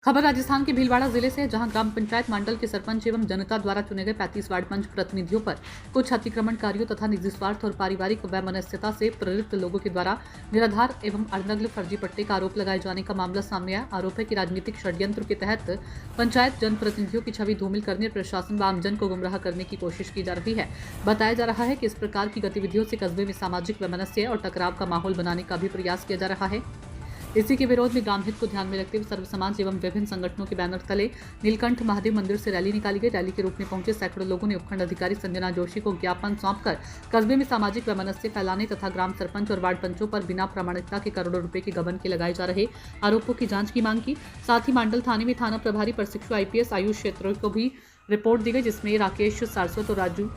खबर राजस्थान के भीलवाड़ा जिले से है, जहां ग्राम पंचायत मंडल के सरपंच एवं जनता द्वारा चुने गए 35 वार्ड पंच प्रतिनिधियों पर कुछ अतिक्रमणकारियों तथा निजी स्वार्थ और पारिवारिक वैमनस्यता से प्रेरित लोगों के द्वारा निराधार एवं अनर्गल फर्जी पट्टे का आरोप लगाए जाने का मामला सामने आया। आरोप है कि राजनीतिक षड्यंत्र के तहत पंचायत जनप्रतिनिधियों की छवि धूमिल करने और प्रशासन व आमजन को गुमराह करने की कोशिश की जा रही है। बताया जा रहा है कि इस प्रकार की गतिविधियों से कस्बे में सामाजिक वैमनस्य और टकराव का माहौल बनाने का भी प्रयास किया जा रहा है। इसी के विरोध में ग्राम हित को ध्यान में रखते हुए सर्व समाज एवं विभिन्न संगठनों के बैनर तले नीलकंठ महादेव मंदिर से रैली निकाली गई। रैली के रूप में पहुंचे सैकड़ों लोगों ने उपखंड अधिकारी संजना जोशी को ज्ञापन सौंपकर कस्बे में सामाजिक वैमनस्य फैलाने तथा ग्राम सरपंच और वार्ड पंचों पर बिना प्रामाणिकता के करोड़ों रुपए के गबन के लगाए जा रहे आरोपों की जांच की मांग की। साथ ही मंडल थाने में थाना प्रभारी प्रशिक्षु IPS आयुष क्षेत्रों को भी रिपोर्ट दी गई, जिसमें राकेश सारस्वत और राजू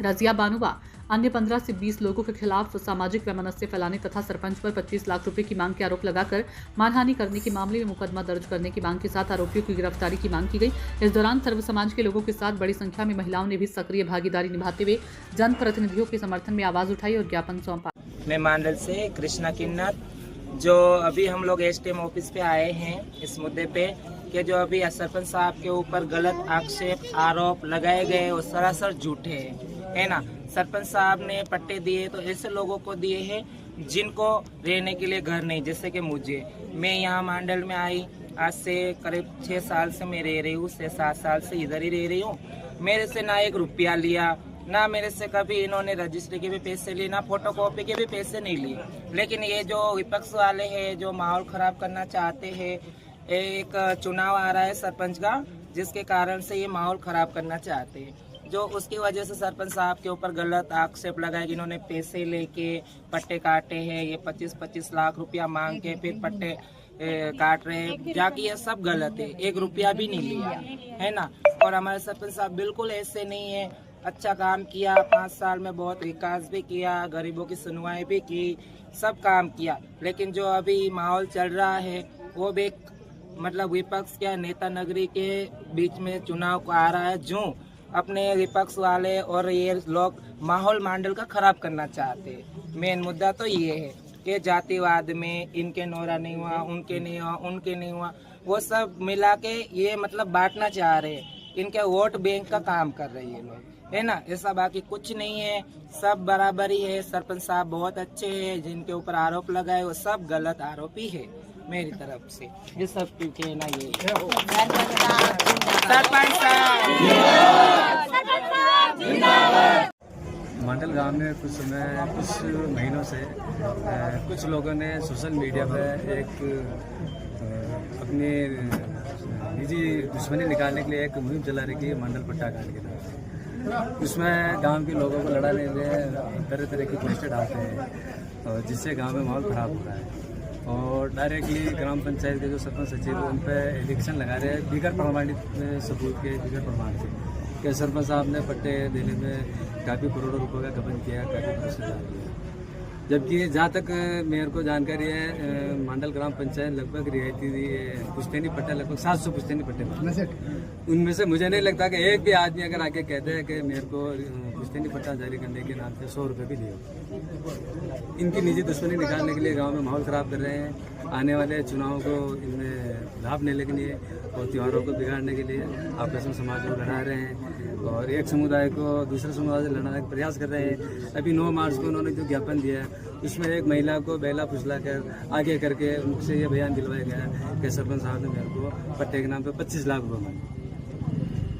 रजिया बानुवा अन्य 15 से 20 लोगों के खिलाफ सामाजिक वैमनस्य फैलाने तथा सरपंच पर 25 लाख रुपए की मांग के आरोप लगाकर मानहानि करने के मामले में मुकदमा दर्ज करने की मांग के साथ आरोपियों की गिरफ्तारी की मांग की गई। इस दौरान सर्व समाज के लोगों के साथ बड़ी संख्या में महिलाओं ने भी सक्रिय भागीदारी निभाते हुए जनप्रतिनिधियों के समर्थन में आवाज उठाई और ज्ञापन सौंपा। मैं मंडल से कृष्णा किन्नर, जो अभी हम लोग STM ऑफिस पे आए हैं इस मुद्दे पे कि जो अभी सरपंच साहब के ऊपर गलत आक्षेप आरोप लगाए गए वो सरासर झूठे है ना। सरपंच साहब ने पट्टे दिए तो ऐसे लोगों को दिए हैं जिनको रहने के लिए घर नहीं, जैसे कि मैं यहाँ मंडल में आई आज से करीब 6 साल से मैं रह रही हूँ, 6-7 साल से इधर ही रह रही हूँ। मेरे से ना 1 रुपया लिया, ना मेरे से कभी इन्होंने रजिस्ट्री के भी पैसे लिए, ना फोटोकॉपी के भी पैसे नहीं लिए। लेकिन ये जो विपक्ष वाले हैं जो माहौल खराब करना चाहते हैं, एक चुनाव आ रहा है सरपंच का, जिसके कारण से ये माहौल खराब करना चाहते हैं, जो उसकी वजह से सरपंच साहब के ऊपर गलत आक्षेप लगाए कि इन्होंने पैसे लेके पट्टे काटे हैं। ये 25-25 लाख रुपया मांग के फिर पट्टे काट रहे हैं, जाके ये सब गलत है। 1 रुपया भी नहीं लिया है ना। और हमारे सरपंच साहब बिल्कुल ऐसे नहीं है, अच्छा काम किया, 5 साल में बहुत विकास भी किया, गरीबों की सुनवाई भी की, सब काम किया। लेकिन जो अभी माहौल चल रहा है वो भी मतलब विपक्ष के नेता नगरी के बीच में चुनाव आ रहा है, जो अपने विपक्ष वाले और ये लोग माहौल मंडल का खराब करना चाहते हैं। मेन मुद्दा तो ये है कि जातिवाद में इनके नोरा नहीं हुआ, उनके नहीं हुआ, उनके नहीं हुआ, वो सब मिला के ये मतलब बांटना चाह रहे हैं। इनके वोट बैंक का काम कर रही है लोग, है ना। ऐसा बाकी कुछ नहीं है, सब बराबर ही है। सरपंच साहब बहुत अच्छे हैं, जिनके ऊपर आरोप लगाए वो सब गलत आरोपी है मेरी तरफ से। ये सब क्योंकि ना ये सरपंच मंडल गांव में कुछ महीनों से कुछ लोगों ने सोशल मीडिया पर एक अपनी निजी दुश्मनी निकालने के लिए एक मुहिम चला रही है मंडल पट्टा कांड की तरफ। उसमें गांव के लोगों को लड़ाने के लिए तरह तरह की पोस्टर डालते हैं और जिससे गांव में माहौल खराब हो रहा है। और डायरेक्टली ग्राम पंचायत के जो सरपंच सचिव है उन पर इलेक्शन लगा रहे हैं बिगड़ प्रमाणित सबूत के, बिगड़ प्रमाण के कि सरपंच साहब ने पट्टे देने में काफ़ी करोड़ों रुपए का गबन किया, काफ़ी पैसे डाल दिया। जबकि जहाँ तक मेयर को जानकारी है, मंडल ग्राम पंचायत लगभग रियायती पुश्तैनी पट्टा लगभग 700 पुश्तैनी पट्टे, उनमें से मुझे नहीं लगता कि एक भी आदमी अगर आके कहते हैं कि मेयर को पुश्तैनी पट्टा जारी करने के नाम पे 100 रुपये भी दिए। इनकी निजी दुश्मनी निकालने के लिए गांव में माहौल ख़राब कर रहे हैं। आने वाले चुनावों को इनमें लाभ लेने के लिए और त्योहारों को बिगाड़ने के लिए आपस में समाज को लड़ा रहे हैं और एक समुदाय को दूसरे समुदाय से लड़ाने का प्रयास कर रहे हैं। अभी 9 मार्च को उन्होंने जो ज्ञापन दिया है उसमें एक महिला को बेला फुसला कर आगे करके उनसे ये बयान दिलवाया गया कि सरपंच साहब ने मेरे को पट्टे के नाम पर 25 लाख रुपये मांगे।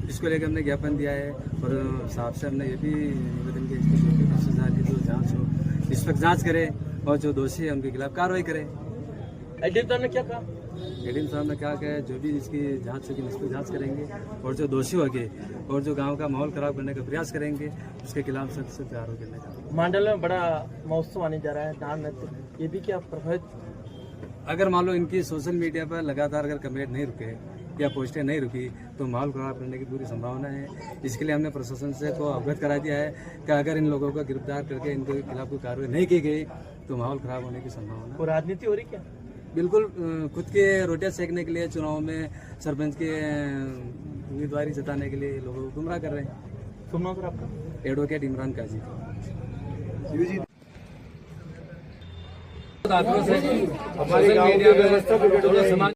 इसको लेकर हमने ज्ञापन दिया है और साहब से हमने ये भी निवेदन किया इसकी भ्रष्टाचार की जो जाँच हो इस वक्त जाँच करें और जो दोषी है उनके खिलाफ कार्रवाई करें। एडीएम साहब ने क्या कहा? एडीएम साहब ने कहा कि जो भी इसकी जांच होगी इस पर जांच करेंगे और जो दोषी होंगे और जो गांव का माहौल खराब करने का प्रयास करेंगे उसके खिलाफ सख्त से कार्रवाई करने का। मंडल में बड़ा महोत्सव आने जा रहा है दान नृत्य, ये भी क्या प्रभावित? अगर मान लो इनकी सोशल मीडिया पर लगातार अगर कमेंट नहीं रुके या पोस्टें नहीं रुकी तो माहौल खराब करने की पूरी संभावना है। इसके लिए हमने प्रशासन से को अवगत करा दिया है कि अगर इन लोगों को गिरफ्तार करके इनके खिलाफ कोई कार्रवाई नहीं की गई तो माहौल खराब होने की संभावना। और राजनीति हो रही क्या? बिल्कुल खुद के रोटियां सेकने के लिए चुनाव में सरपंच के उम्मीदवारी जताने के लिए लोगों को गुमराह कर रहे हैं। तुम आपका एडवोकेट इमरान काजी। हमारी गांव की व्यवस्था